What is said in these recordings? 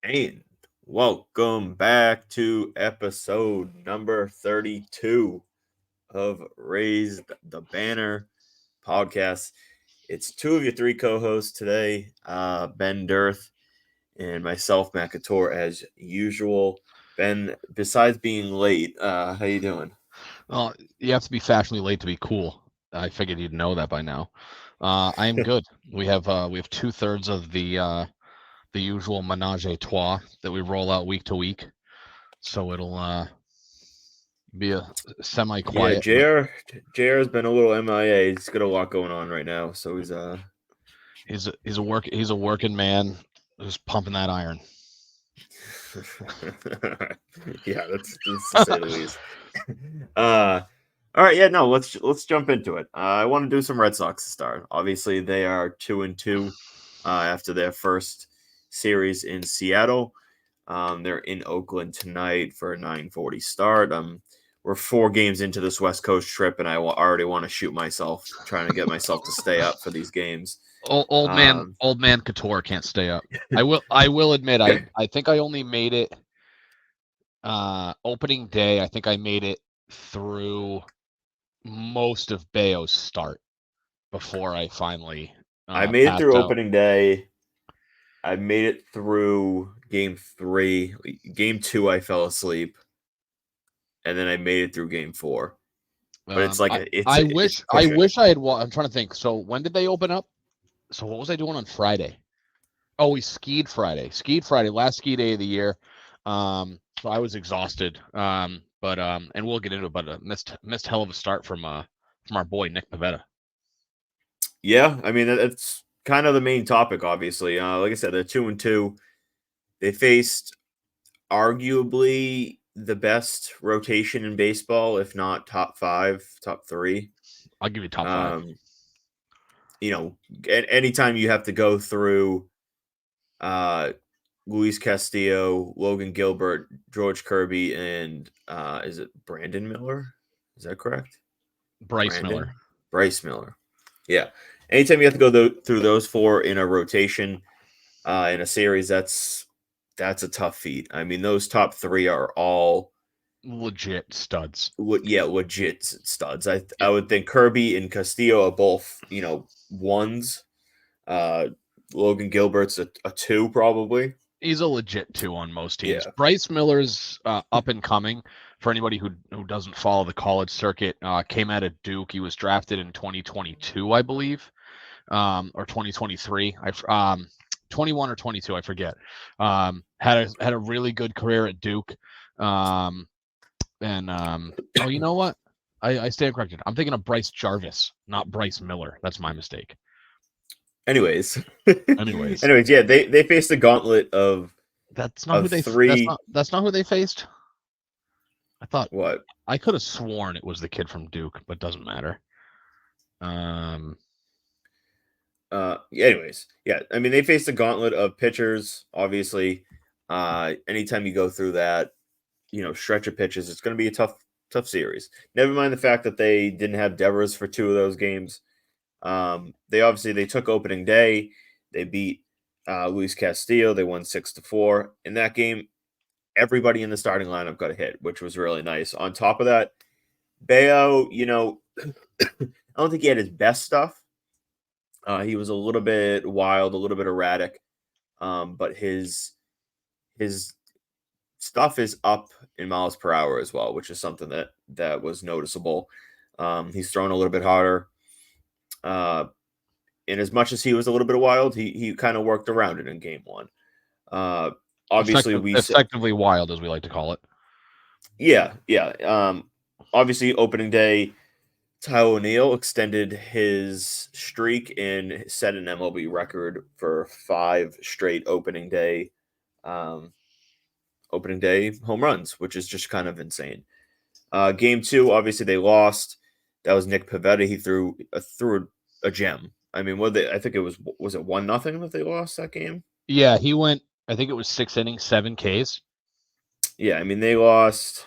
And welcome back to episode number 32 of Raise the Banner podcast. It's two of your three co-hosts today, Ben Dirth and myself, Matt Couture, as usual. Ben, besides being late, how you doing? Well, you have to be fashionably late to be cool. I figured you'd know that by now. I am good. We have 2/3 of the usual menage a trois that we roll out week to week, so it'll be a Yeah, semi-quiet. But JR has been a little MIA. He's got a lot going on right now, so he's a working man who's pumping that iron. Yeah, that's to say the least. All right, yeah, no, let's jump into it. I want to do some Red Sox to start. Obviously, they are 2-2 after their first series in Seattle. They're in Oakland tonight for a 9:40 start. We're 4 games into this West Coast trip, and I already want to shoot myself, trying to get myself to stay up for these games. Old man Couture can't stay up. I will admit I think I only made it opening day. I think I made it through most of Bayo's start before I finally I made it through passed out. opening day. I made it through game 3. Game 2, I fell asleep, and then I made it through game 4. But it's like I wish I had. I'm trying to think. So when did they open up? So what was I doing on Friday? Oh, we skied Friday. Last ski day of the year. So I was exhausted. And we'll get into it. But missed hell of a start from our boy Nick Pivetta. Yeah, I mean that's kind of the main topic. Obviously, like I said, they're 2-2. They faced arguably the best rotation in baseball, if not top 5, top 3. I'll give you top 5. Anytime you have to go through Luis Castillo, Logan Gilbert, George Kirby, and is it Brandon Miller? Is that correct? Bryce Miller. Yeah. Anytime you have to go through those 4 in a rotation in a series, that's a tough feat. I mean, those top 3 are all legit studs. Legit studs. I would think Kirby and Castillo are both, ones. Logan Gilbert's a 2 probably. He's a legit 2 on most teams. Yeah. Bryce Miller's up and coming. For anybody who doesn't follow the college circuit, came out of Duke. He was drafted in 2022, I believe, or 2023. 21 or 22, I forget. Had a really good career at Duke. Oh, you know what? I stand corrected. I'm thinking of Bryce Jarvis, not Bryce Miller. That's my mistake. Anyways, Anyways, yeah, they faced a gauntlet of that's not who they 3. That's not who they faced. I thought what? I could have sworn it was the kid from Duke, but doesn't matter. Anyways, yeah, I mean they faced a gauntlet of pitchers. Obviously, anytime you go through that, stretch of pitches, it's going to be a tough series. Never mind the fact that they didn't have Devers for 2 of those games. They took opening day. They beat Luis Castillo. They won 6-4 in that game. Everybody in the starting lineup got a hit, which was really nice. On top of that, Bayo, I don't think he had his best stuff. He was a little bit wild, a little bit erratic, but his stuff is up in miles per hour as well, which is something that was noticeable. He's thrown a little bit harder. And as much as he was a little bit wild, he kind of worked around it in game 1. Obviously, effectively wild, as we like to call it. Yeah. Obviously, opening day, Tyler O'Neill extended his streak and set an MLB record for 5 straight opening day home runs, which is just kind of insane. Game 2, obviously they lost. That was Nick Pivetta. He threw a gem. I mean, I think it was it 1-0 that they lost that game? Yeah, he went. I think it was 6 innings, 7 Ks. Yeah, I mean they lost.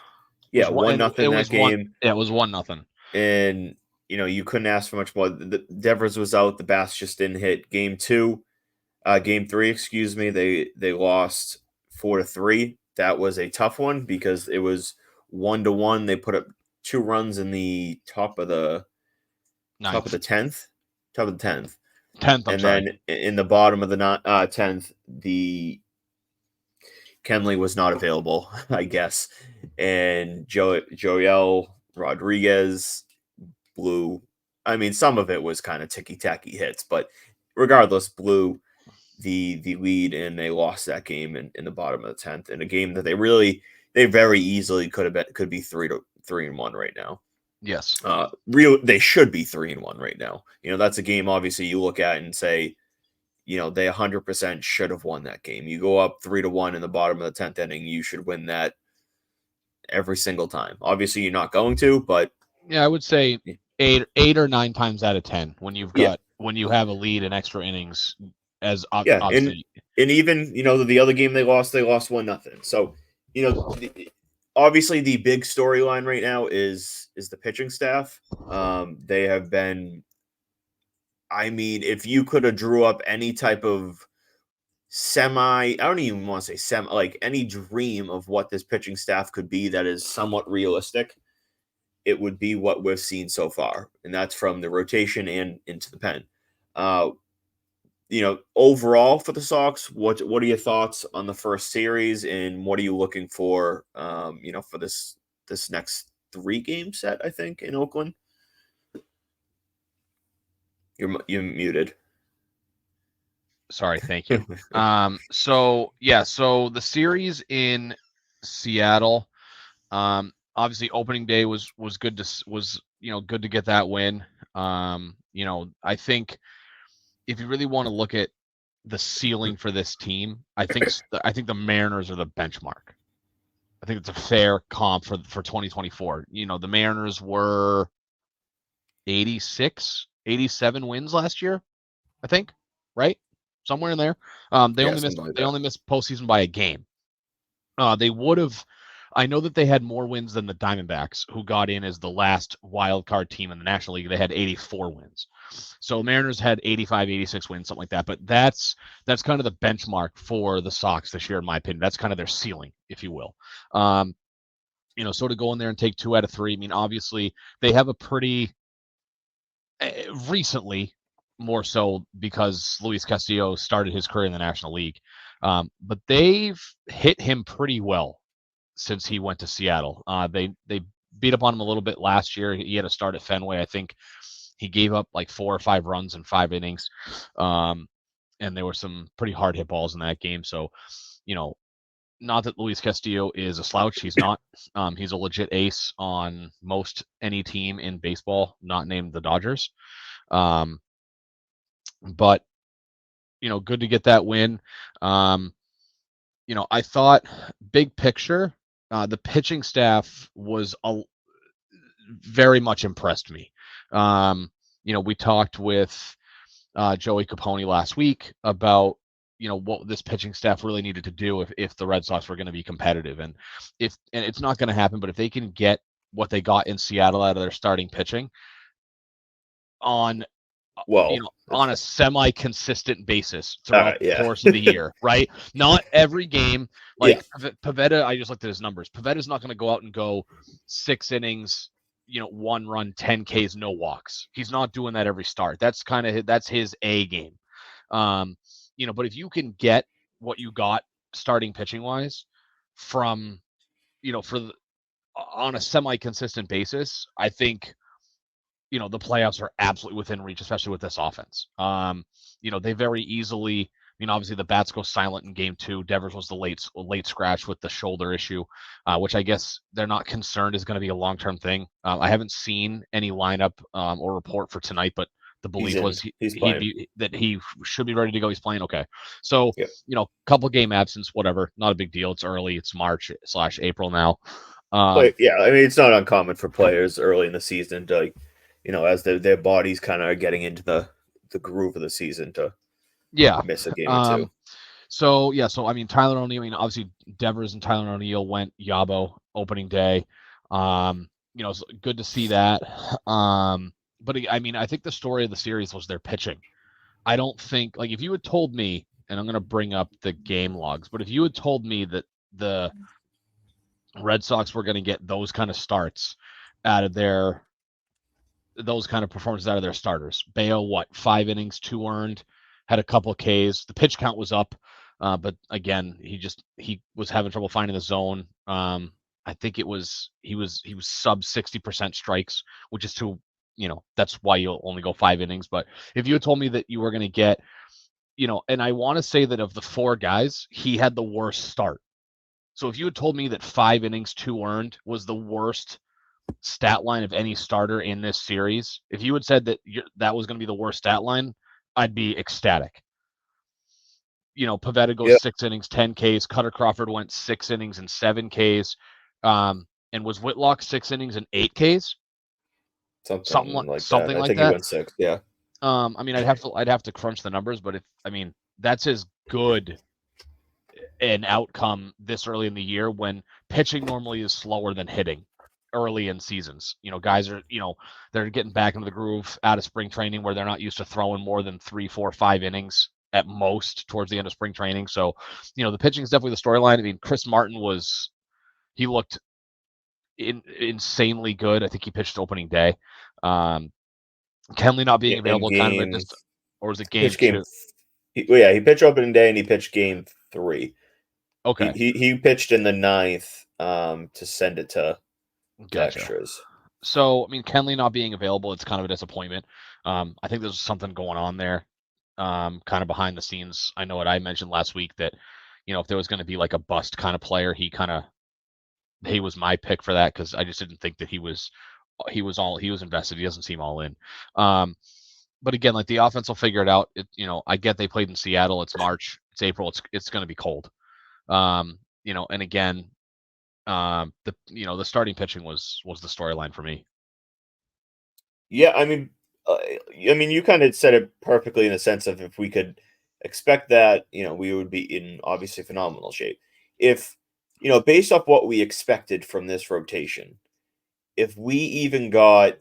Yeah, 1-0 that game. It was 1-0. And you couldn't ask for much more. Devers was out. The bats just didn't hit. Game 3, excuse me. They lost 4-3. That was a tough one because it was 1-1. They put up 2 runs in the top of the Ninth. 10th, top of the 10th. 10th, I'm and sorry. then in the bottom of the 10th, the Kenley was not available, I guess, and Joel Rodriguez blew. I mean, some of it was kind of ticky tacky hits, but regardless, blew the lead, and they lost that game in the bottom of the 10th in a game that they very easily could be 3-1 right now. Yes. They should be 3-1 right now. That's a game obviously you look at and say, they 100% should have won that game. You go up 3-1 in the bottom of the 10th inning, you should win that every single time. Obviously, you're not going to, but yeah, I would say 8 or 9 times out of 10 when you have a lead in extra innings, as obviously. And even the other game they lost 1-0. So obviously the big storyline right now is the pitching staff. They have been. I mean, if you could have drew up any type of I don't even want to say like any dream of what this pitching staff could be that is somewhat realistic, it would be what we've seen so far. And that's from the rotation and into the pen. Overall for the Sox, what are your thoughts on the first series, and what are you looking for, for this next 3-game set, I think, in Oakland? You're muted. Sorry, thank you. So the series in Seattle, obviously opening day was good to get that win. I think if you really want to look at the ceiling for this team, I think the Mariners are the benchmark. I think it's a fair comp for 2024. The Mariners were 86, 87 wins last year, I think, right? Somewhere in there. They only missed postseason by a game. They would have. I know that they had more wins than the Diamondbacks, who got in as the last wild card team in the National League. They had 84 wins. So Mariners had 85, 86 wins, something like that. But that's kind of the benchmark for the Sox this year, in my opinion. That's kind of their ceiling, if you will. So to go in there and take 2 out of 3. I mean, obviously they have a pretty recently, more so because Luis Castillo started his career in the National League. But they've hit him pretty well since he went to Seattle. They beat up on him a little bit last year. He had a start at Fenway. I think he gave up like 4 or 5 runs in 5 innings. And there were some pretty hard hit balls in that game. So, not that Luis Castillo is a slouch. He's not. He's a legit ace on most any team in baseball, not named the Dodgers. But good to get that win. I thought big picture, the pitching staff was very much impressed me. We talked with Joey Capone last week about what this pitching staff really needed to do if the Red Sox were going to be competitive, and it's not going to happen, but if they can get what they got in Seattle out of their starting pitching on a semi-consistent basis throughout the course of the year, right? Not every game. Like Pivetta, I just looked at his numbers. Pavetta's not going to go out and go 6 innings, 1 run, 10 Ks, no walks. He's not doing that every start. That's his A game. But if you can get what you got starting pitching wise from, on a semi-consistent basis, I think the playoffs are absolutely within reach, especially with this offense. They very easily. Obviously the bats go silent in game 2. Devers was the late scratch with the shoulder issue, which I guess they're not concerned is going to be a long-term thing. I haven't seen any lineup or report for tonight, but the belief was that he should be ready to go. He's playing. Okay. So, couple game absence, whatever. Not a big deal. It's early. It's March/April now. But it's not uncommon for players early in the season to, as their bodies kind of are getting into the groove of the season to miss a game or 2. So Tyler O'Neill. Obviously Devers and Tyler O'Neill went Yabo opening day. It's good to see that. But I think the story of the series was their pitching. I don't think, like, if you had told me and I'm going to bring up the game logs, but if you had told me that the Red Sox were going to get those kind of starts out of those kind of performances out of their starters. Bayo, 5 innings, 2 earned, had a couple Ks. The pitch count was up, but again, he was having trouble finding the zone. I think he was sub 60% strikes, which is that's why you'll only go 5 innings. But if you had told me that you were going to get, and I want to say that of the 4 guys, he had the worst start. So if you had told me that 5 innings, 2 earned was the worst stat line of any starter in this series, if you had said that that was going to be the worst stat line, I'd be ecstatic. Pivetta goes 6 innings, 10 Ks. Cutter Crawford went 6 innings and 7 Ks. And was Whitlock 6 innings and 8 Ks? Something like that. I Like think he that. went 6. Yeah. I mean, I'd have to crunch the numbers, but that's as good an outcome this early in the year when pitching normally is slower than hitting early in seasons. Guys are, they're getting back into the groove out of spring training where they're not used to throwing more than 3, 4, 5 innings at most towards the end of spring training. So, the pitching is definitely the storyline. I mean, Chris Martin he looked insanely good. I think he pitched opening day. Kenley not being available kind of or was it game 2? He pitched opening day and he pitched game 3. Okay. He pitched in the 9th to send it to extras. So, I mean, Kenley not being available, it's kind of a disappointment. I think there's something going on there, kind of behind the scenes. I know what I mentioned last week that, if there was going to be like a bust kind of player, he was my pick for that because I just didn't think that he was invested. He doesn't seem all in. But again, like the offense will figure it out. I get they played in Seattle. It's March. It's April. It's going to be cold. And again, the starting pitching was the storyline for me. Yeah, I mean, you kind of said it perfectly in the sense of if we could expect that, we would be in obviously phenomenal shape. If based off what we expected from this rotation, if we even got,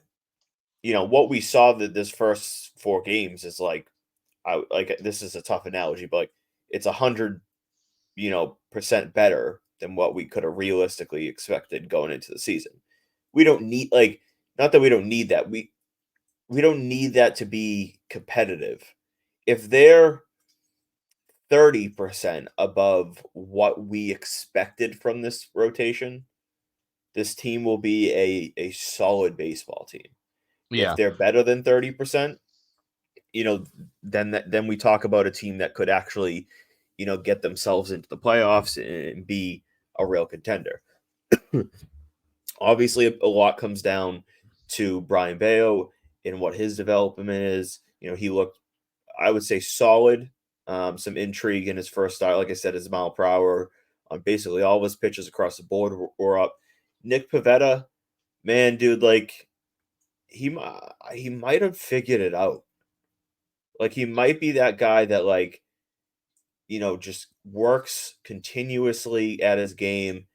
what we saw that this first 4 games is like, this is a tough analogy, but like it's 100, percent better than what we could have realistically expected going into the season. We don't need not that we don't need that. We don't need that to be competitive. If they're 30% above what we expected from this rotation, this team will be a solid baseball team. Yeah. If they're better than 30%, then we talk about a team that could actually, get themselves into the playoffs and be a real contender. Obviously, a lot comes down to Brian Bayo and what his development is. He looked, I would say, solid. Some intrigue in his first start. Like I said, his mile per hour on basically all of his pitches across the board were up. Nick Pivetta, man, dude, like he might have figured it out. Like he might be that guy that just works continuously at his game,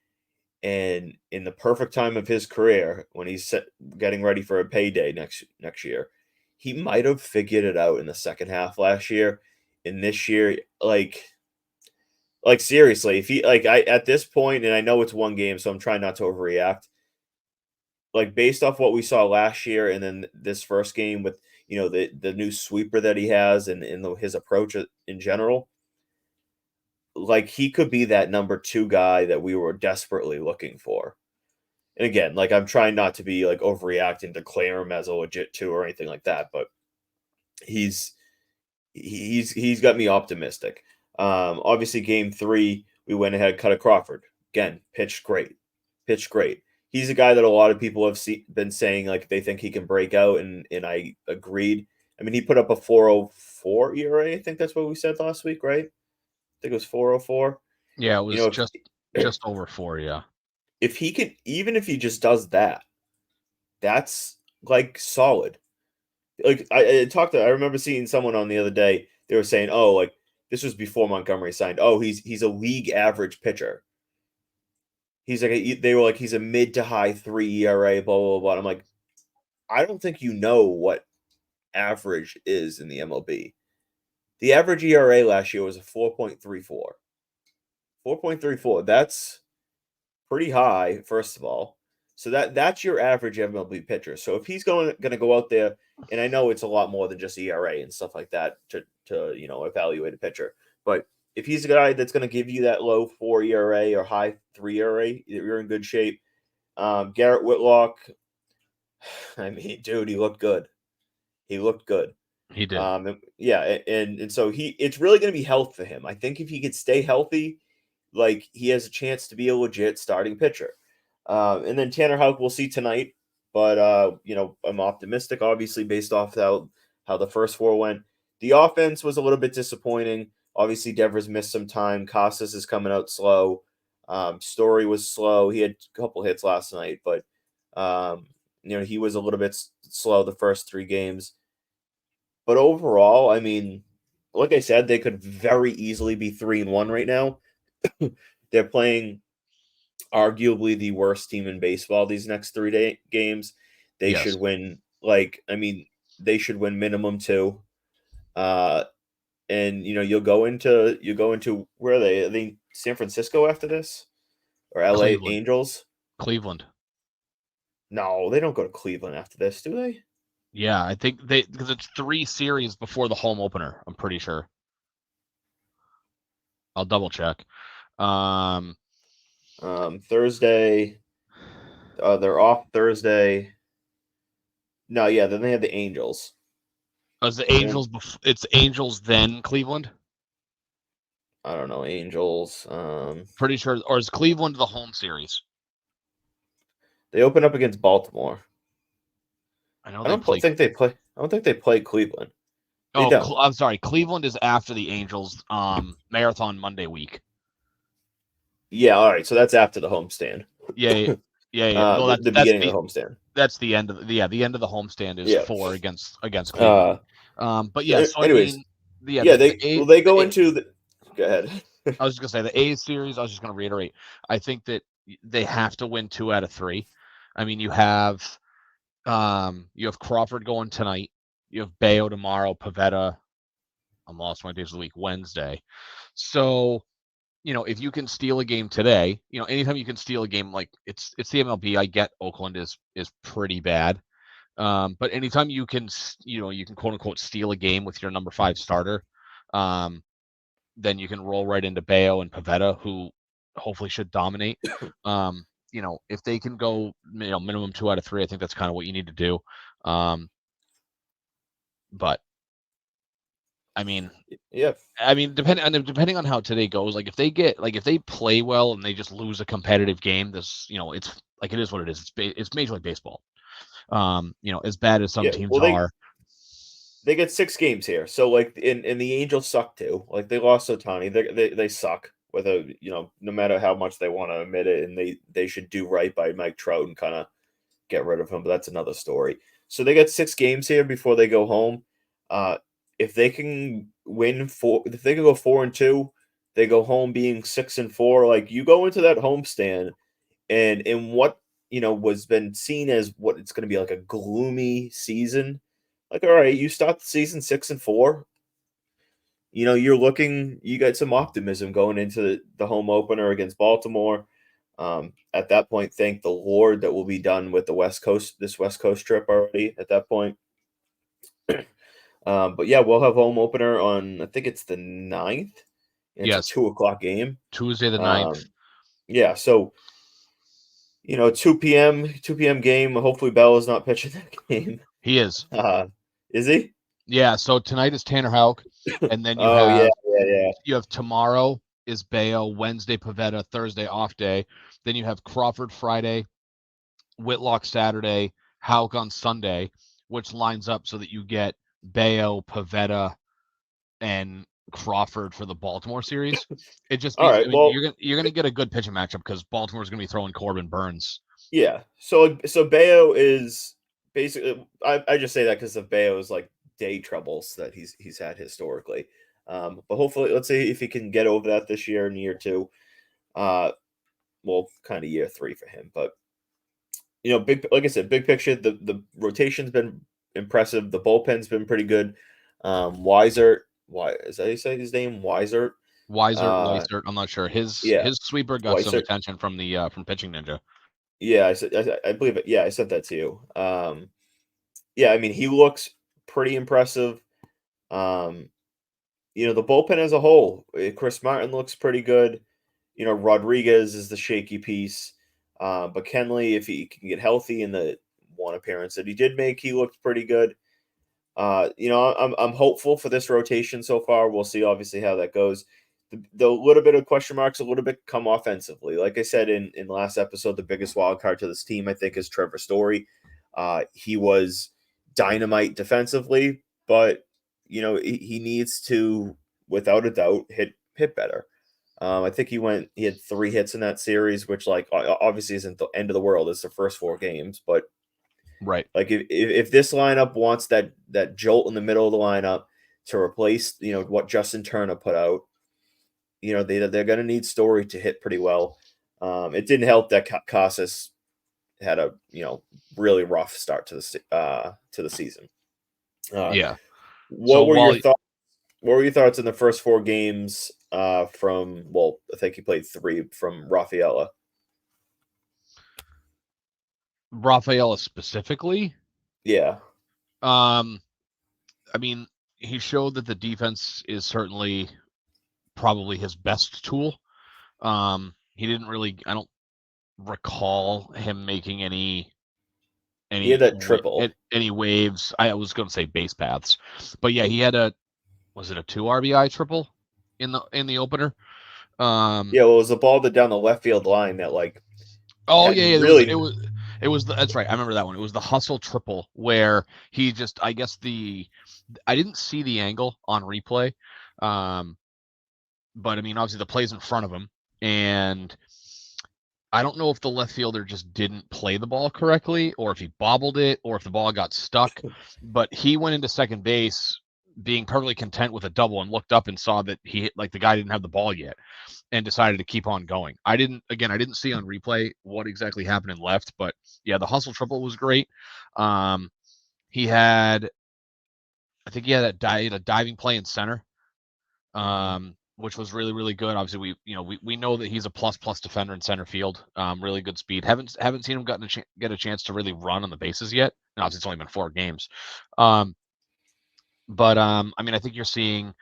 and in the perfect time of his career when he's getting ready for a payday next year, he might have figured it out in the second half last year. And this year, like seriously, if he at this point, and I know it's 1 game, so I'm trying not to overreact. Like based off what we saw last year, and then this first game with the new sweeper that he has, and his approach in general, like he could be that number 2 guy that we were desperately looking for. And again, like I'm trying not to be like overreacting, declare him as a legit 2 or anything like that, but he's got me optimistic. Obviously, game 3, we went ahead, Cutter Crawford again, pitched great. He's a guy that a lot of people have been saying like they think he can break out, and I agreed. I mean, he put up a 4.04 ERA. I think that's what we said last week, right? I think it was 4.04. Yeah, it was just over 4. Yeah. If he could, even if he just does that, that's like solid. Like I remember seeing someone on the other day. They were saying, "Oh, like this was before Montgomery signed. Oh, he's a league average pitcher. He's like they were like he's a mid to high 3 ERA. Blah blah blah." I'm like, I don't think you know what average is in the MLB. The average ERA last year was a 4.34. 4.34. That's pretty high, first of all. So that's your average MLB pitcher. So if he's going to go out there, and I know it's a lot more than just ERA and stuff like that to evaluate a pitcher, but if he's a guy that's going to give you that low 4 ERA or high 3 ERA, you're in good shape. Garrett Whitlock, I mean, dude, he looked good. He looked good. He did. And so it's really going to be health for him. I think if he could stay healthy, like he has a chance to be a legit starting pitcher. And then Tanner Houck we'll see tonight, but I'm optimistic, obviously, based off how the first 4 went. The offense was a little bit disappointing. Obviously, Devers missed some time. Casas is coming out slow. Story was slow. He had a couple hits last night, but he was a little bit slow the first 3 games. But overall, I mean, like I said, they could very easily be 3-1 right now. They're playing arguably the worst team in baseball these next 3 games. They should win. They should win minimum 2. And you'll go into where are they? Are they San Francisco after this, or LA Cleveland. Angels? Cleveland. No, they don't go to Cleveland after this, do they? Yeah, I think because it's 3 series before the home opener. I'm pretty sure. I'll double check. Thursday. They're off Thursday. No, yeah, then they have the Angels. Is the Angels? It's Angels then Cleveland. I don't know, Angels. Pretty sure, or is Cleveland the home series? They open up against Baltimore. I know I don't think they play Cleveland. They don't. I'm sorry. Cleveland is after the Angels marathon Monday week. Yeah, all right. So that's after the homestand. Yeah. No, that's the beginning of the homestand. That's the end of the end of the homestand is 4 against Cleveland. But yeah. So anyways, they go into the. Go ahead. I was just gonna say the A's series. I was just gonna reiterate. I think that they have to win 2 out of 3. I mean, you have Crawford going tonight. You have Bayo tomorrow. Pivetta. I'm lost my days of the week. Wednesday. So, if you can steal a game today, anytime you can steal a game, like it's the MLB. I get Oakland is pretty bad, but anytime you can quote unquote steal a game with your number 5 starter, then you can roll right into Bayo and Pivetta, who hopefully should dominate. If they can go, minimum 2 out of 3, I think that's kind of what you need to do. But I mean, depending on how today goes, like if they play well and they just lose a competitive game, this, it's like, it is what it is. It's Major League Baseball. As bad as some teams are. They get 6 games here. So like, and the Angels suck too. Like they lost Ohtani. They suck. Whether, no matter how much they want to admit it, and they should do right by Mike Trout and kind of get rid of him, but that's another story. So they got 6 games here before they go home. If they can win 4, if they can go 4-2, they go home being 6-4. Like you go into that homestand, and in what was been seen as what it's going to be like a gloomy season. Like, all right, you start the season 6-4. You got some optimism going into the home opener against Baltimore. At that point, thank the Lord that we'll be done with this West Coast trip already at that point. But yeah, we'll have home opener on, I think it's the 9th. It's a 2:00 game. Tuesday the 9th. Yeah, so 2 p.m. game. Hopefully Bell is not pitching that game. He is. Is he? Yeah, so tonight is Tanner Houck, and then you you have tomorrow is Bayo, Wednesday Pivetta, Thursday off day. Then you have Crawford Friday, Whitlock Saturday, Houck on Sunday, which lines up so that you get Bayo, Pivetta, and Crawford for the Baltimore series. It just means, you're gonna get a good pitching matchup because Baltimore's gonna be throwing Corbin Burns. Yeah. So Bayo is basically, I just say that because of Bayo's like day troubles that he's had historically. But hopefully, let's see if he can get over that this year in year 2. Well, kind of year 3 for him, but like I said, big picture, the rotation's been impressive. The bullpen's been pretty good. Weiser why is that how you say his name? Weiser? Weisert. I'm not sure. His Yeah, sweeper got some Weiser. attention from the from Pitching Ninja. Yeah, I believe it. Yeah, I said that to you. Yeah, I mean he looks pretty impressive. Um, the bullpen as a whole, Chris Martin looks pretty good. Rodriguez is the shaky piece. But Kenley, if he can get healthy in the one appearance that he did make, he looked pretty good. I'm hopeful for this rotation so far. We'll see obviously how that goes. The little bit of question marks, a little bit come offensively. Like I said in the last episode, the biggest wild card to this team, I think, is Trevor Story. He was dynamite defensively, but he needs to, without a doubt, hit better. I think he had 3 hits in that series, which like obviously isn't the end of the world. It's the first 4 games, but Right. like if this lineup wants that jolt in the middle of the lineup to replace what Justin Turner put out, they're going to need Story to hit pretty well. It didn't help that Casas had a really rough start to the season. Yeah. So What were your while thoughts? What were your thoughts in the first 4 games from? Well, I think he played 3 from Rafaela. Rafaela specifically, Yeah, um, I mean, he showed that the defense is certainly probably his best tool. He didn't really. I don't recall him making he had that triple. any waves. I was going to say base paths, but yeah, he had a was it a 2 RBI triple in the opener? Um, Yeah, well, it was the ball down the left field line that like oh had yeah, really. it was that's right. I remember that one. It was the hustle triple where he just I guess I didn't see the angle on replay. Um, but I mean obviously the play's in front of him and I don't know if the left fielder just didn't play the ball correctly or if he bobbled it or if the ball got stuck, but he went into second base being perfectly content with a double and looked up and saw that like the guy didn't have the ball yet and decided to keep on going. I didn't see on replay what exactly happened in left, but yeah, the hustle triple was great. Um, he had, I think he had a diving play in center, which was really really good. Obviously, we know that he's a plus defender in center field. Really good speed. Haven't seen him get a chance to really run on the bases yet. And obviously, it's only been 4 games. Um, but I mean, I think you're seeing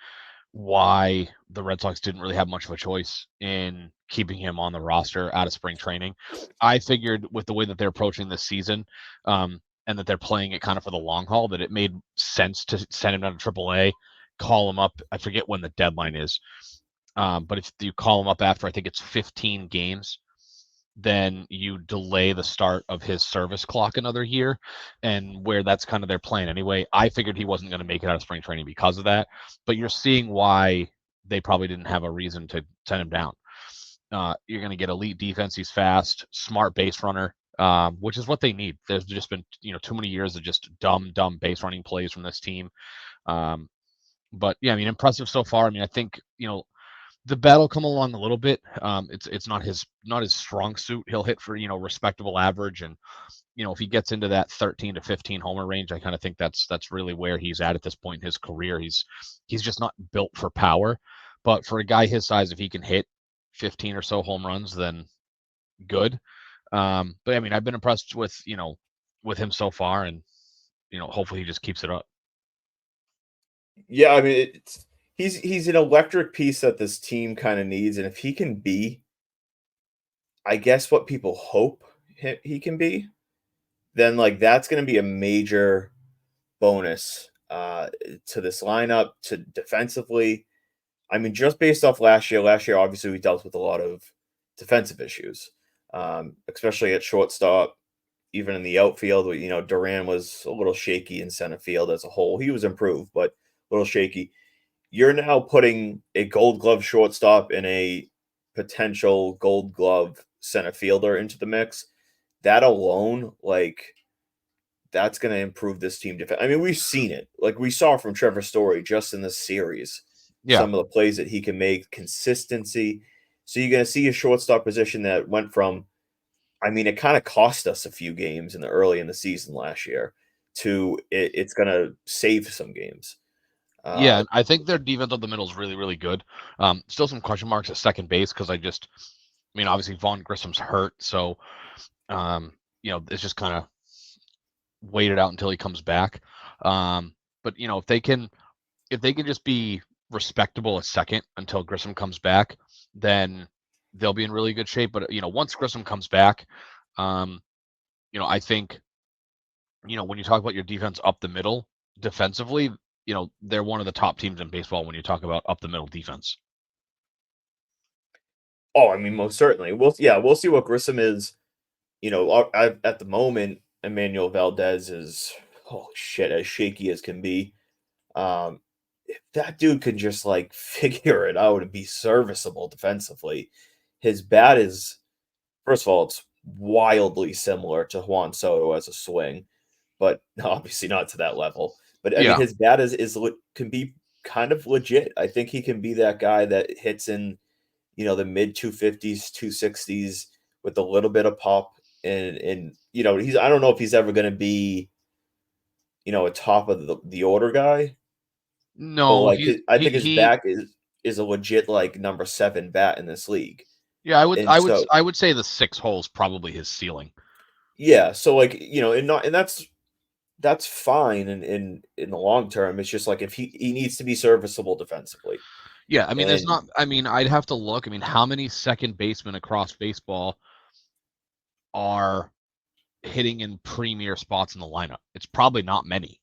why the Red Sox didn't really have much of a choice in keeping him on the roster out of spring training. I figured with the way that they're approaching this season, and that they're playing it kind of for the long haul, that it made sense to send him down to AAA, call him up. I forget when the deadline is, but if you call him up after I think it's 15 games, then you delay the start of his service clock another year, and where that's kind of their plan anyway. I figured he wasn't going to make it out of spring training because of that, but you're seeing why they probably didn't have a reason to send him down. You're going to get elite defense. He's fast, smart base runner, which is what they need. There's just been too many years of just dumb base running plays from this team. But yeah, I mean, impressive so far. I mean, I think the bat will come along a little bit. It's not his strong suit. He'll hit for respectable average, and if he gets into that 13 to 15 homer range, I kind of think that's really where he's at this point in his career. He's just not built for power, but for a guy his size, if he can hit 15 or so home runs, then good. But I mean, I've been impressed with with him so far, and hopefully he just keeps it up. Yeah, I mean, he's an electric piece that this team kind of needs, and if he can be, I guess, what people hope he can be, then like that's going to be a major bonus to this lineup, to defensively. I mean, just based off last year, obviously we dealt with a lot of defensive issues, especially at shortstop, even in the outfield. Duran was a little shaky in center field as a whole. He was improved, but a little shaky. You're now putting a Gold Glove shortstop and a potential Gold Glove center fielder into the mix. That alone, like, that's going to improve this team. I mean, we've seen it. Like, we saw from Trevor Story just in this series, Yeah, some of the plays that he can make, consistency. So you're going to see a shortstop position that went from, I mean, it kind of cost us a few games early in the season last year to it's going to save some games. Yeah, I think their defense up the middle is really, really good. Still some question marks at second base because obviously Vaughn Grissom's hurt, so it's just kind of waited out until he comes back. But if they can just be respectable at second until Grissom comes back, then they'll be in really good shape. But once Grissom comes back, I think when you talk about your defense up the middle defensively, they're one of the top teams in baseball when you talk about up the middle defense. Oh, I mean, most certainly. We'll see what Grissom is. At the moment, Emmanuel Valdez is, holy shit, as shaky as can be. If that dude could just like figure it out and be serviceable defensively, his bat is, first of all, it's wildly similar to Juan Soto as a swing, but obviously not to that level. But I mean, his bat can be kind of legit. I think he can be that guy that hits in, the mid 250s, 260s with a little bit of pop. And I don't know if he's ever going to be, a top of the order guy. But No, like I think his back is a legit like number 7 bat in this league. Yeah, And so I would say the 6 hole is probably his ceiling. yeah, so like and that's fine in the long term. It's just like if he needs to be serviceable defensively. Yeah, I mean, there's And not. I mean, I'd have to look. I mean, how many second basemen across baseball are hitting in premier spots in the lineup? It's probably not many.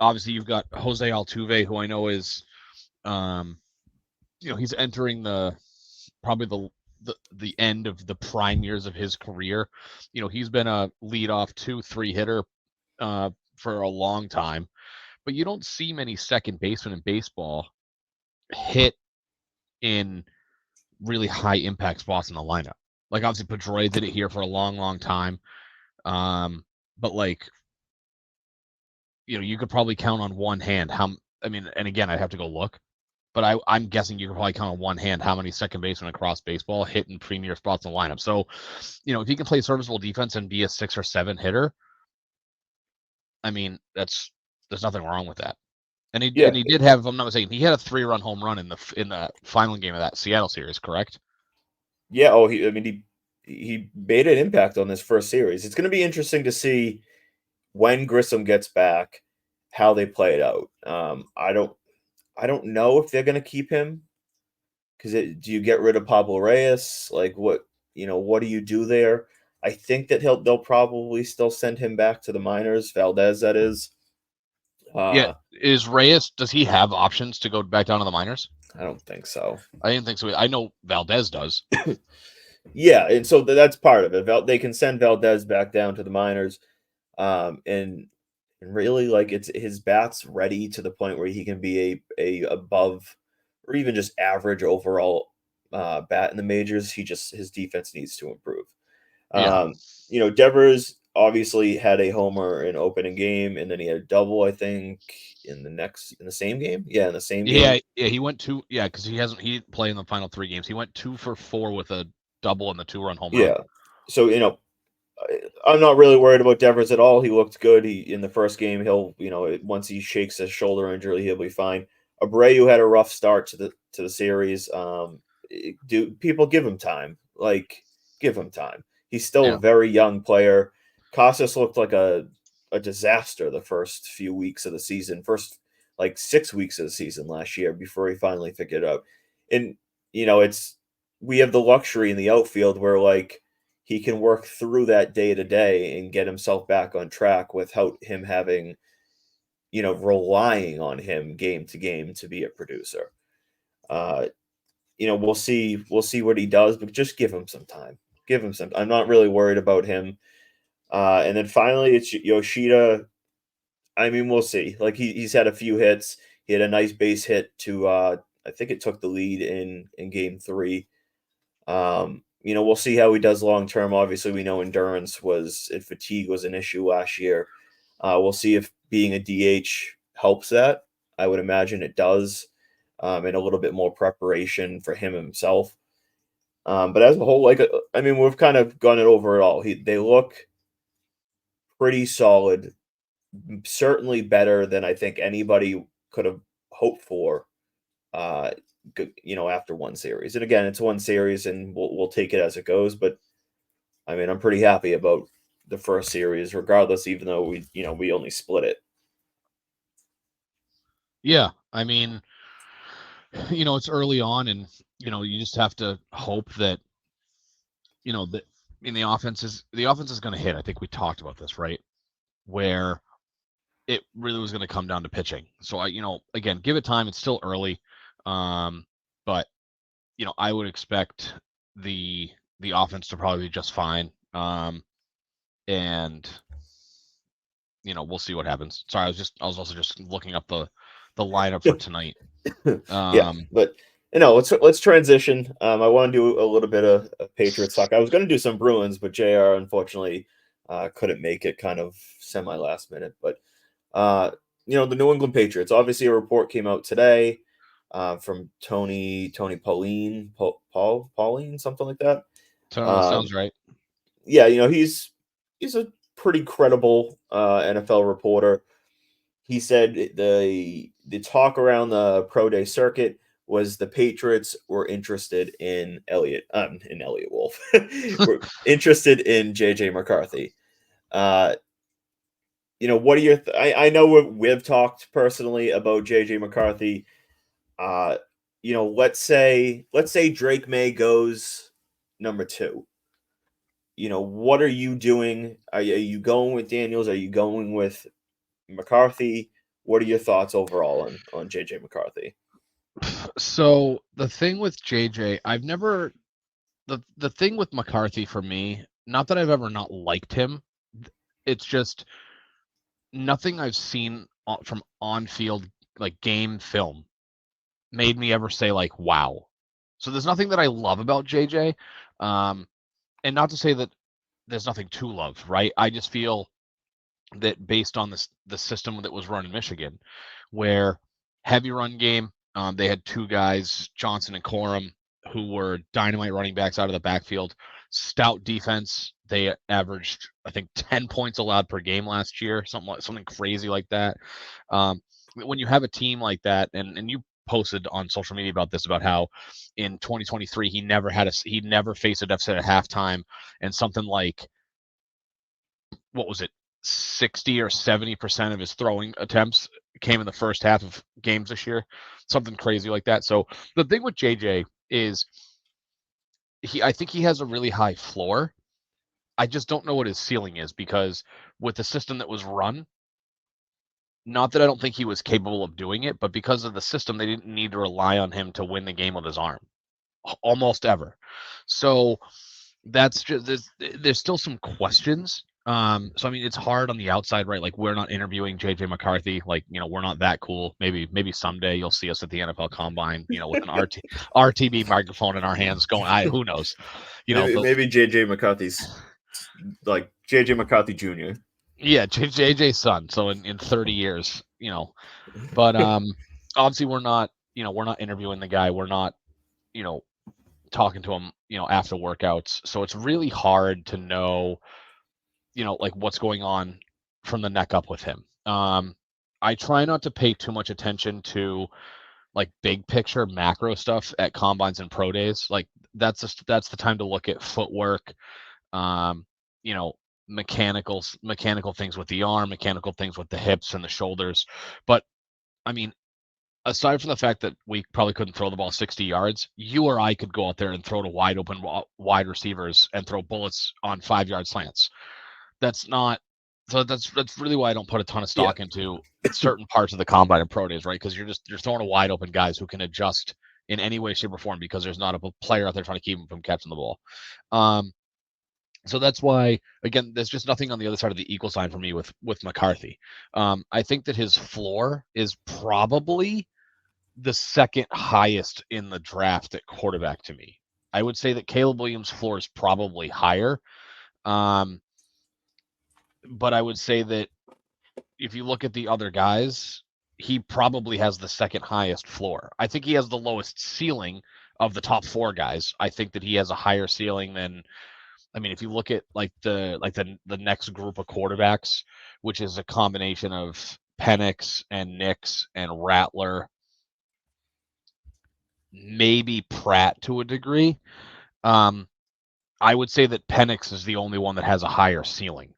Obviously you've got Jose Altuve, who I know is, he's entering probably the end of the prime years of his career. He's been a leadoff 2-3 hitter for a long time, but you don't see many second basemen in baseball hit in really high impact spots in the lineup. Like obviously Pedroia did it here for a long, long time. But like, you could probably count on one hand and again, I'd have to go look, but I'm guessing you could probably count on one hand how many second basemen across baseball hit in premier spots in the lineup. So, if he can play serviceable defense and be a 6 or 7 hitter, I mean, there's nothing wrong with that. And he did have, if I'm not mistaken, he had a 3-run home run in the final game of that Seattle series, correct? yeah, he made an impact on this first series. It's going to be interesting to see when Grissom gets back how they play it out. I don't know if they're going to keep him because do you get rid of Pablo Reyes? Like what do you do there? I think that they'll probably still send him back to the minors, Valdez that is. Yeah, is Reyes? Does he have options to go back down to the minors? I don't think so. I didn't think so. I know Valdez does. Yeah, and so that's part of it. They can send Valdez back down to the minors, and really like it's his bat's ready to the point where he can be a above or even just average overall bat in the majors. His defense needs to improve. Yeah. Devers obviously had a homer in opening game, and then he had a double, I think, in the same game. Yeah, in the same game. Yeah, he went because he didn't play in the final 3 games. He went 2 for 4 with a double and the 2-run home run. Yeah. So, I'm not really worried about Devers at all. He looked good. In the first game, he'll, once he shakes his shoulder injury, he'll be fine. Abreu had a rough start to the series. Do people give him time? Like, give him time. He's still a very young player. Casas looked like a disaster the first few weeks of the season, first like 6 weeks of the season last year before he finally figured it out. And we have the luxury in the outfield where like he can work through that day to day and get himself back on track without him having, relying on him game to game to be a producer. We'll see what he does, but just give him some time. Give him some. I'm not really worried about him. And then finally, it's Yoshida. I mean, we'll see. Like he's had a few hits. He had a nice base hit to. I think it took the lead in game 3. We'll see how he does long term. Obviously, we know endurance and fatigue was an issue last year. We'll see if being a DH helps that. I would imagine it does, and a little bit more preparation for him himself. But as a whole, we've kind of gone it over it all. They look pretty solid, certainly better than I think anybody could have hoped for. After one series, and again, it's one series, and we'll take it as it goes. But I mean, I'm pretty happy about the first series, regardless, even though we only split it. Yeah, I mean, it's early on, and you just have to hope that that the offense is going to hit. I think we talked about this, right? Where it really was going to come down to pitching. So again, give it time. It's still early, but I would expect the offense to probably be just fine. And we'll see what happens. Sorry, I was also just looking up the lineup for tonight. Yeah, but let's transition. I want to do a little bit of Patriots talk. I was going to do some Bruins, but JR unfortunately couldn't make it, kind of semi last minute. But the New England Patriots. Obviously, a report came out today from Tony Pauline, something like that. Sounds right. Yeah, he's a pretty credible NFL reporter. He said the talk around the pro day circuit was the Patriots were interested in Elliot Wolf. Were interested in JJ McCarthy. What are your I know we've talked personally about JJ McCarthy. Let's say Drake May goes number 2. What are you doing? Are you going with Daniels? Are you going with McCarthy? What are your thoughts overall on JJ McCarthy? So the thing with JJ, I've never the thing with McCarthy for me, not that I've ever not liked him, it's just nothing I've seen from on-field like game film made me ever say like wow. So there's nothing that I love about JJ, and not to say that there's nothing to love, right? I just feel that based on the system that was run in Michigan, where heavy run game, they had 2 guys, Johnson and Corum, who were dynamite running backs out of the backfield. Stout defense. They averaged, I think, 10 points allowed per game last year, something crazy like that. When you have a team like that, and you posted on social media about this, about how in 2023 he never faced a deficit at halftime, and something like, what was it, 60 or 70% of his throwing attempts came in the first half of games this year, something crazy like that. So the thing with JJ is I think he has a really high floor. I just don't know what his ceiling is, because with the system that was run, not that I don't think he was capable of doing it, but because of the system, they didn't need to rely on him to win the game with his arm almost ever. So that's just there's still some questions. So I mean, it's hard on the outside, right? Like, we're not interviewing JJ McCarthy. Like, we're not that cool. Maybe someday you'll see us at the NFL Combine, with an RTB microphone in our hands, going, who knows, Maybe JJ McCarthy's like JJ McCarthy Jr. Yeah, JJ's son. So in 30 years, but obviously we're not interviewing the guy. We're not, talking to him, after workouts. So it's really hard to know, like, what's going on from the neck up with him. I try not to pay too much attention to like big picture macro stuff at combines and pro days. Like, that's the time to look at footwork, um, you know, mechanical things with the arm, mechanical things with the hips and the shoulders. But I mean, aside from the fact that we probably couldn't throw the ball 60 yards, you or I could go out there and throw to wide open wide receivers and throw bullets on 5-yard slants. That's not so that's really why I don't put a ton of Yeah. stock into certain parts of the combine and pro days, right? Because you're throwing to wide open guys who can adjust in any way, shape, or form, because there's not a player out there trying to keep them from catching the ball. So that's why, again, there's just nothing on the other side of the equal sign for me with McCarthy. I think that his floor is probably the second highest in the draft at quarterback to me. I would say that Caleb Williams' floor is probably higher. But I would say that if you look at the other guys, he probably has the second highest floor. I think he has the lowest ceiling of the top 4 guys. I think that he has a higher ceiling than, I mean, if you look at like the next group of quarterbacks, which is a combination of Penix and Nix and Rattler, maybe Pratt to a degree. I would say that Penix is the only one that has a higher ceiling.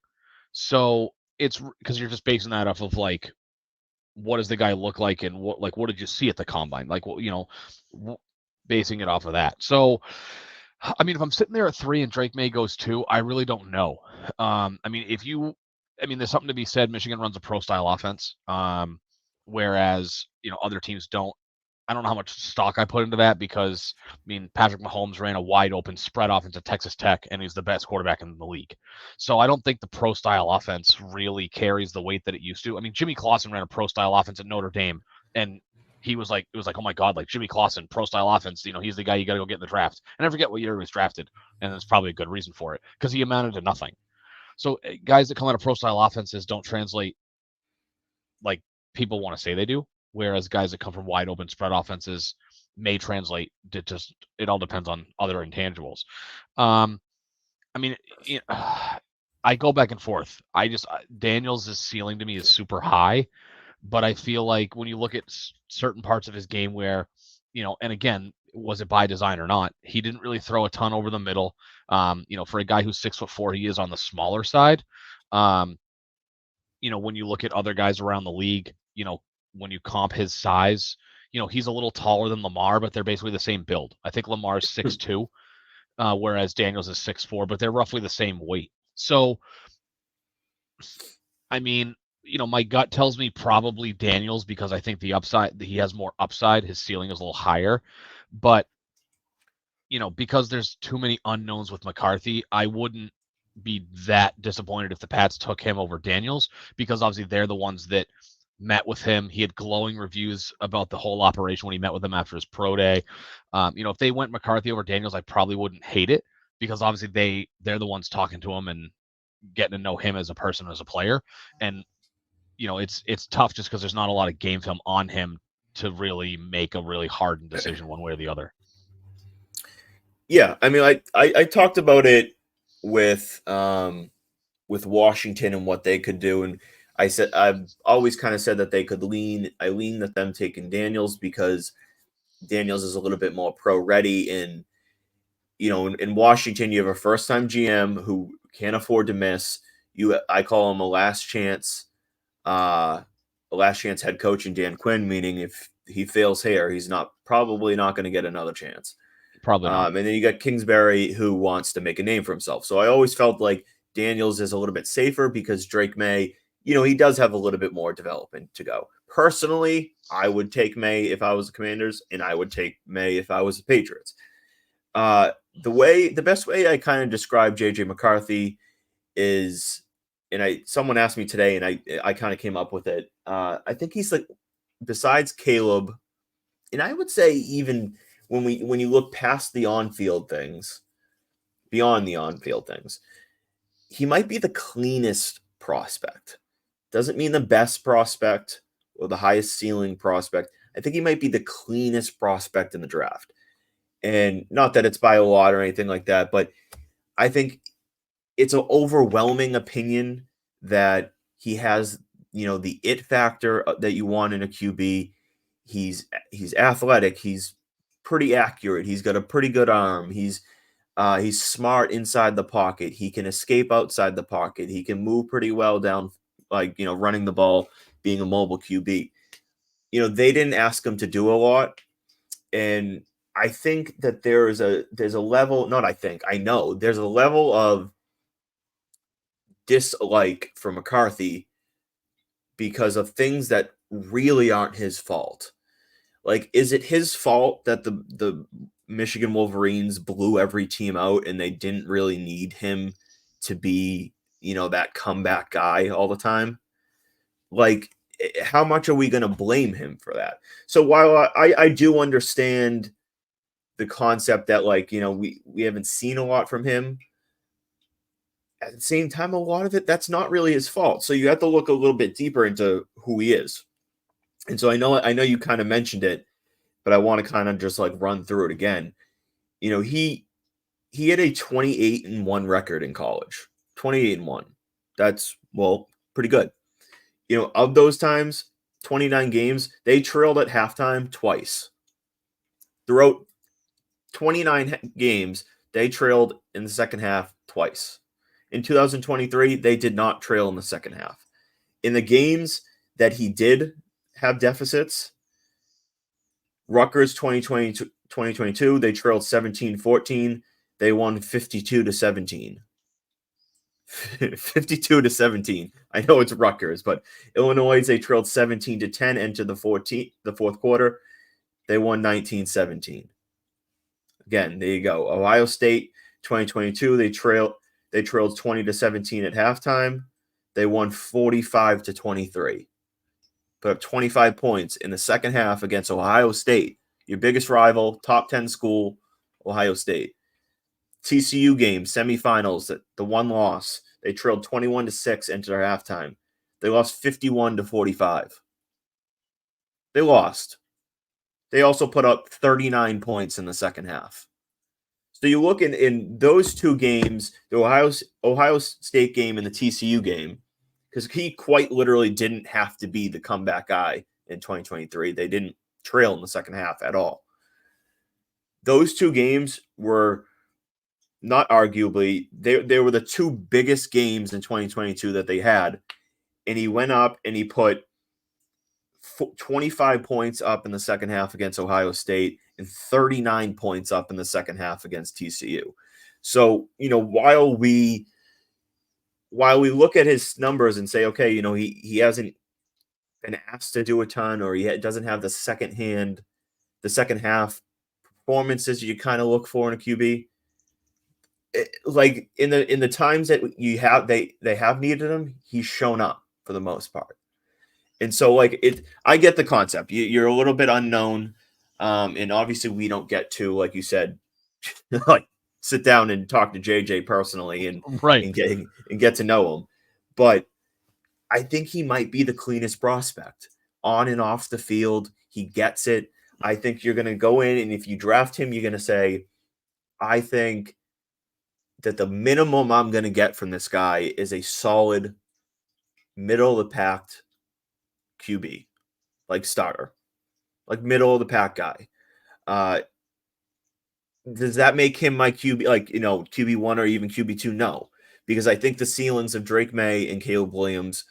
So it's because you're just basing that off of like, what does the guy look like, and what did you see at the combine? Like, basing it off of that. So, I mean, if I'm sitting there at 3 and Drake May goes 2, I really don't know. I mean, there's something to be said. Michigan runs a pro style offense, whereas other teams don't. I don't know how much stock I put into that because, I mean, Patrick Mahomes ran a wide open spread offense at Texas Tech, and he's the best quarterback in the league. So I don't think the pro style offense really carries the weight that it used to. I mean, Jimmy Clausen ran a pro style offense at Notre Dame, and it was like, oh my God, like Jimmy Clausen, pro style offense, he's the guy you got to go get in the draft. And I forget what year he was drafted, and there's probably a good reason for it because he amounted to nothing. So guys that come out of pro style offenses don't translate like people want to say they do. Whereas guys that come from wide open spread offenses may translate. It all depends on other intangibles. I mean, I go back and forth. Daniels' ceiling to me is super high, but I feel like when you look at certain parts of his game where, and again, was it by design or not? He didn't really throw a ton over the middle. For a guy who's 6'4", he is on the smaller side. When you look at other guys around the league, when you comp his size, he's a little taller than Lamar, but they're basically the same build. I think Lamar's 6'2", whereas Daniels is 6'4", but they're roughly the same weight. So, I mean, my gut tells me probably Daniels because I think he has more upside. His ceiling is a little higher, but because there's too many unknowns with McCarthy, I wouldn't be that disappointed if the Pats took him over Daniels because obviously they're the ones that met with him. He had glowing reviews about the whole operation when he met with them after his pro day. If they went McCarthy over Daniels, I probably wouldn't hate it because obviously they're the ones talking to him and getting to know him as a person, as a player. And, it's tough just because there's not a lot of game film on him to really make a really hardened decision one way or the other. Yeah, I mean, I talked about it with Washington and what they could do, and I've always kind of said that they could lean. I lean at them taking Daniels because Daniels is a little bit more pro ready. And in Washington, you have a first time GM who can't afford to miss. I call him a last chance head coach in Dan Quinn, meaning if he fails here, he's probably not going to get another chance. Probably not. And then you got Kingsbury, who wants to make a name for himself. So I always felt like Daniels is a little bit safer because Drake May, he does have a little bit more development to go. Personally, I would take May if I was the Commanders, and I would take May if I was the Patriots. The best way I kind of describe JJ McCarthy is, and someone asked me today, and I kind of came up with it. I think he's like, besides Caleb, and I would say even when you look past the on-field things, beyond the on-field things, he might be the cleanest prospect. Doesn't mean the best prospect or the highest ceiling prospect. I think he might be the cleanest prospect in the draft. And not that it's by a lot or anything like that, but I think it's an overwhelming opinion that he has, the it factor that you want in a QB. He's athletic. He's pretty accurate. He's got a pretty good arm. He's smart inside the pocket. He can escape outside the pocket. He can move pretty well down, running the ball, being a mobile QB. They didn't ask him to do a lot. And I think that there's a level, not I think, I know there's a level of dislike for McCarthy because of things that really aren't his fault. Like, is it his fault that the Michigan Wolverines blew every team out and they didn't really need him to be, that comeback guy all the time? Like, how much are we going to blame him for that? So while I do understand the concept that, we haven't seen a lot from him, at the same time, a lot of it, that's not really his fault. So you have to look a little bit deeper into who he is. And so I know you kind of mentioned it, but I want to kind of just run through it again. He had a 28-1 record in college. 28-1. That's, well, pretty good. Of those times, 29 games, they trailed at halftime twice. Throughout 29 games, they trailed in the second half twice. In 2023, they did not trail in the second half. In the games that he did have deficits, Rutgers 2022, they trailed 17-14. They won 52-17. 52-17. I know it's Rutgers, but Illinois, they trailed 17-10 into the fourth quarter. They won 19-17. Again, there you go. Ohio State 2022, they trailed 20-17 at halftime. They won 45-23. Put up 25 points in the second half against Ohio State, your biggest rival, top 10 school, Ohio State. TCU game, semifinals, the one loss. They trailed 21-6 into their halftime. They lost 51-45. They lost. They also put up 39 points in the second half. So you look in those two games, the Ohio State game and the TCU game, because he quite literally didn't have to be the comeback guy in 2023. They didn't trail in the second half at all. Those two games were not arguably, they were the two biggest games in 2022 that they had. And he went up and he put 25 points up in the second half against Ohio State and 39 points up in the second half against TCU. So, while we look at his numbers and say, okay, he hasn't been asked to do a ton, or he doesn't have the second half performances you kind of look for in a QB. Like in the times that they have needed him, he's shown up for the most part. And so I get the concept. You're a little bit unknown. And obviously we don't get to, like you said, like sit down and talk to JJ personally and get to know him. But I think he might be the cleanest prospect on and off the field. He gets it. I think you're going to go in, and if you draft him, you're going to say, I think that the minimum I'm going to get from this guy is a solid middle of the pack QB, like starter, like middle of the pack guy. Does that make him my QB, QB1 or even QB2? No, because I think the ceilings of Drake May and Caleb Williams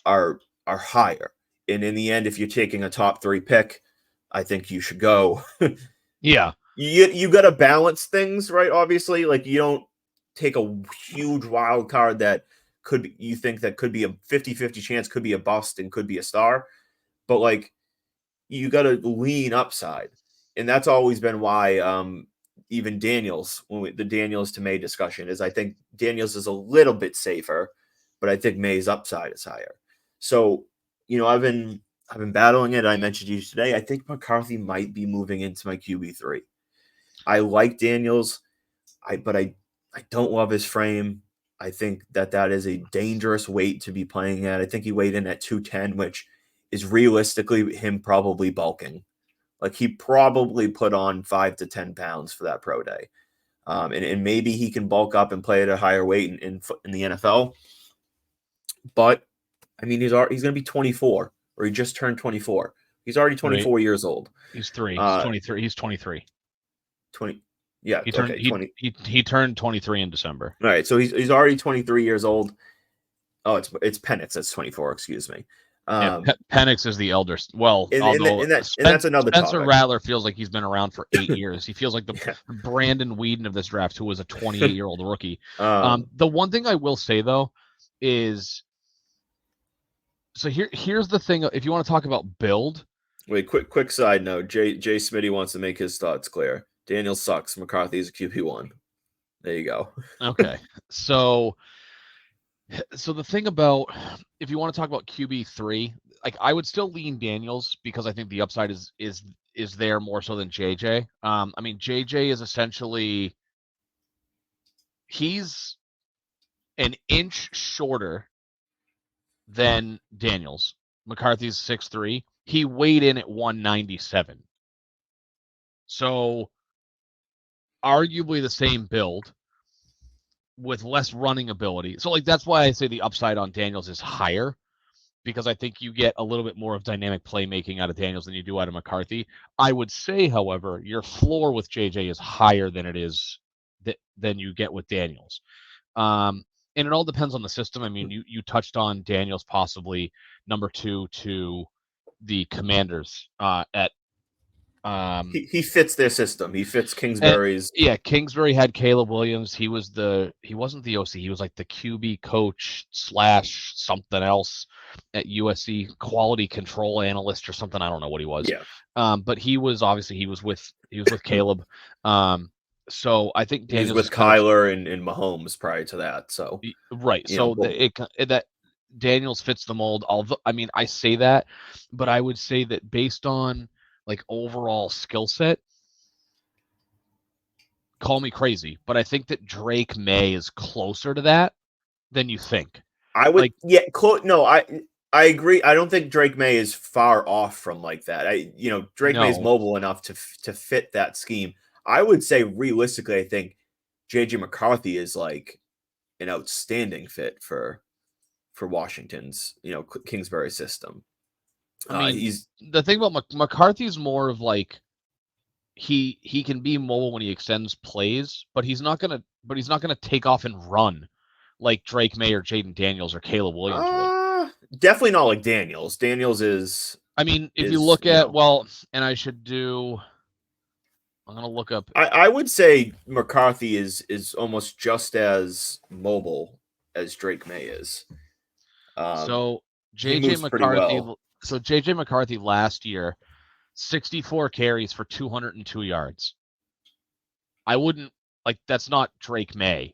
are higher. And in the end, if you're taking a top 3 pick, I think you should go. Yeah. You got to balance things, right? Obviously, like you don't take a huge wild card that could be a 50-50 chance, could be a bust and could be a star. But like you got to lean upside. And that's always been why even Daniels, the Daniels to May discussion is, I think Daniels is a little bit safer, but I think May's upside is higher. So, I've been battling it. I mentioned you today. I think McCarthy might be moving into my QB3. I like Daniels, but I don't love his frame. I think that is a dangerous weight to be playing at. I think he weighed in at 210, which is realistically him probably bulking. Like he probably put on 5 to 10 pounds for that pro day. And maybe he can bulk up and play at a higher weight in the NFL. But I mean, he's going to be 24, or he just turned 24. He's already 24 years old. He's 3. He's 23. He's 23. 20. Yeah. He turned he turned 23 in December. All right. So he's already 23 years old. Oh, it's Penix. That's 24. Excuse me. Penix is the elder. Well, that's another Spencer topic. Rattler feels like he's been around for 8 years. He feels like the Brandon Weeden of this draft, who was a 28-year-old rookie. The one thing I will say though is, so here's the thing. If you want to talk about build, wait, quick side note. Jay Smitty wants to make his thoughts clear. Daniel sucks. McCarthy is a QB1. There you go. Okay, so the thing about, if you want to talk about QB3, like I would still lean Daniels because I think the upside is there more so than JJ. I mean, JJ is essentially, he's an inch shorter than Daniels. McCarthy's 6'3". He weighed in at 197. So arguably the same build with less running ability. So like that's why I say the upside on Daniels is higher. because I think you get a little bit more of dynamic playmaking out of Daniels than you do out of McCarthy. I would say, however, your floor with JJ is higher than it is than you get with Daniels. And it all depends on the system. I mean, you touched on Daniels possibly number 2 to the Commanders at He fits their system. He fits and Kingsbury's. yeah, Kingsbury had Caleb Williams. He wasn't the OC. He was like the QB coach slash something else at USC, quality control analyst or something. I don't know what he was. Yeah, But he was with Caleb. So I think he was Daniels is with kind of Kyler and Mahomes prior to that. So right. you know, So that Daniels fits the mold. Although I mean, I say that, but I would say that based on like overall skill set, call me crazy, but I think that Drake May is closer to that than you think. I would, Like, yeah, no, I agree. I don't think Drake May is far off from like that. Drake May is no, mobile enough to fit that scheme. I would say realistically, I think JJ McCarthy is like an outstanding fit for Washington's Kingsbury system. I mean, He's the thing about McCarthy's more of like he can be mobile when he extends plays, but he's not gonna take off and run like Drake May or Jaden Daniels or Caleb Williams would. definitely not like Daniels. Daniels is I mean, if you is look at well, and I should do. I'm gonna look up. I would say McCarthy is almost just as mobile as Drake May is. So He JJ moves pretty McCarthy. well. So JJ McCarthy last year, 64 carries for 202 yards. I wouldn't like that's not Drake May,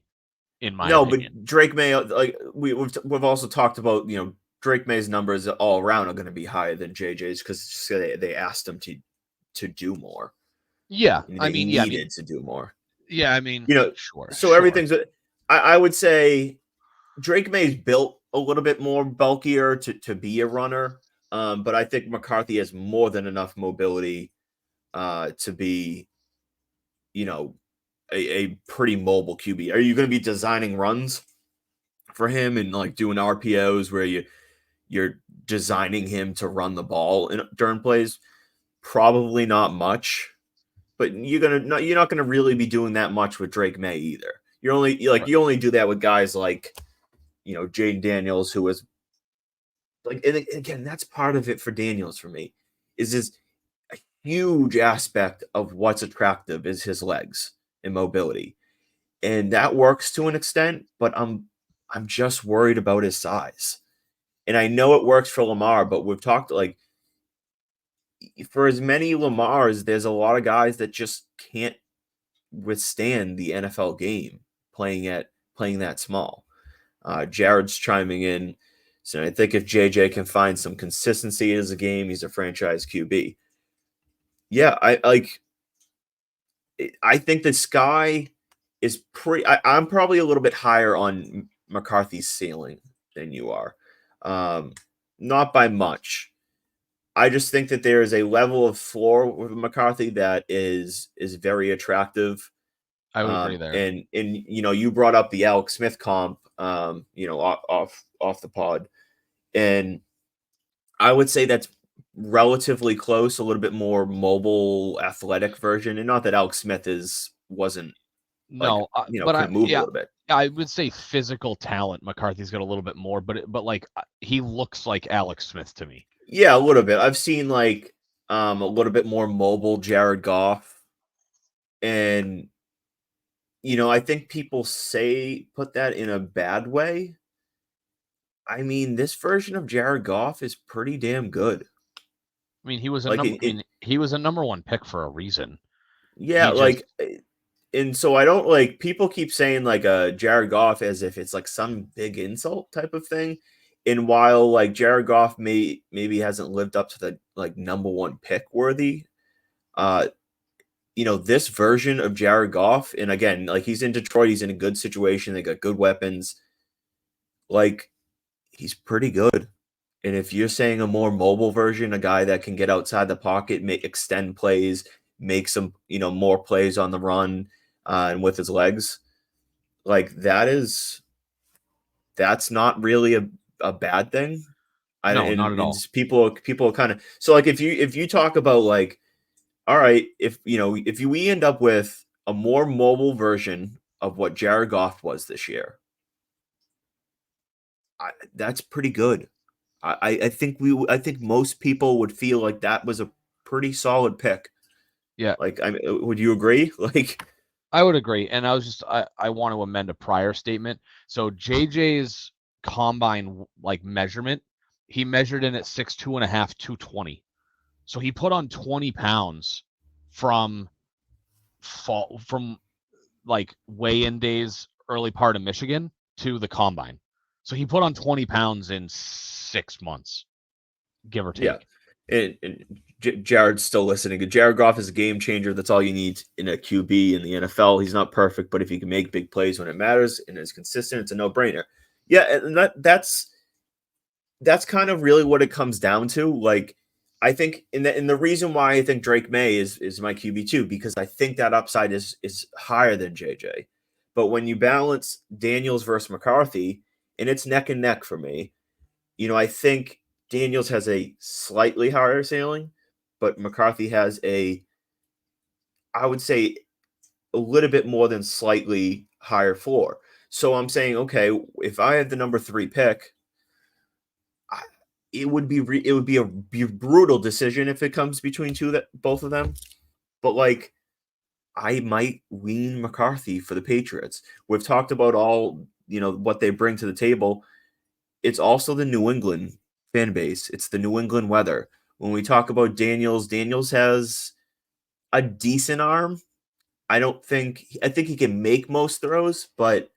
in my No, opinion. but Drake May, like we've also talked about, Drake May's numbers all around are going to be higher than JJ's because they asked him to do more. Yeah, I mean, I he mean, yeah, I mean, needed to do more. yeah, I mean, sure, So sure. everything's. I would say Drake May's built a little bit more bulkier to be a runner, but I think McCarthy has more than enough mobility to be, you know, a pretty mobile QB. Are you going to be designing runs for him and like doing RPOs where you're designing him to run the ball during plays? Probably not much, but you're not gonna really be doing that much with Drake May either. You only do that with guys like Jaden Daniels, who was like, and again, that's part of it for Daniels for me is this a huge aspect of what's attractive is his legs and mobility, and that works to an extent, but I'm just worried about his size. And I know it works for Lamar, but we've talked like for as many Lamars, there's a lot of guys that just can't withstand the NFL game playing that small. Jared's chiming in. So I think if JJ can find some consistency as a game, he's a franchise QB. Yeah, I think the sky is pretty. I'm probably a little bit higher on McCarthy's ceiling than you are, not by much. I just think that there is a level of floor with McCarthy that is very attractive. I would agree there. And you brought up the Alex Smith comp, off the pod, and I would say that's relatively close, a little bit more mobile, athletic version, and not that Alex Smith wasn't like No, but couldn't move a little bit. I would say physical talent. McCarthy's got a little bit more, but like he looks like Alex Smith to me. Yeah, a little bit. I've seen like a little bit more mobile Jared Goff, and I think people put that in a bad way. I mean, this version of Jared Goff is pretty damn good. I mean, he was a Like number. I mean, he was a number one pick for a reason. yeah, He just and so I don't like people keep saying like Jared Goff as if it's like some big insult type of thing. And while like Jared Goff maybe hasn't lived up to the like number one pick worthy, uh, this version of Jared Goff, and again, like he's in Detroit, he's in a good situation, they got good weapons. Like he's pretty good. And if you're saying a more mobile version, a guy that can get outside the pocket, extend plays, make some, more plays on the run, and with his legs, like that's not really a bad thing. No, not and, at and all. people kind of so like if you talk about like, all right, if we end up with a more mobile version of what Jared Goff was this year, that's pretty good. I think I think most people would feel like that was a pretty solid pick. Yeah, Like, would you agree? Like, I would agree. And I want to amend a prior statement. So JJ's combine like measurement, he measured in at 6'2" and a half, 220. So he put on 20 pounds from from like weigh-in days, early part of Michigan to the combine. So he put on 20 pounds in 6 months, give or yeah, take. and Jared's still listening. Jared Goff is a game changer. That's all you need in a QB in the NFL. He's not perfect, but if he can make big plays when it matters and is consistent, it's a no-brainer. Yeah, and that's kind of really what it comes down to. Like, I think in the reason why I think Drake May is my QB2, because I think that upside is higher than JJ. But when you balance Daniels versus McCarthy, and it's neck and neck for me, I think Daniels has a slightly higher ceiling, but McCarthy has I would say, a little bit more than slightly higher floor. So I'm saying, okay, if I had the number 3 pick, it would be a brutal decision if it comes between both of them. But like, I might lean McCarthy for the Patriots. We've talked about all what they bring to the table. It's also the New England fan base. It's the New England weather. When we talk about Daniels has a decent arm. I think he can make most throws, but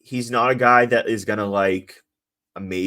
he's not a guy that is gonna like amazing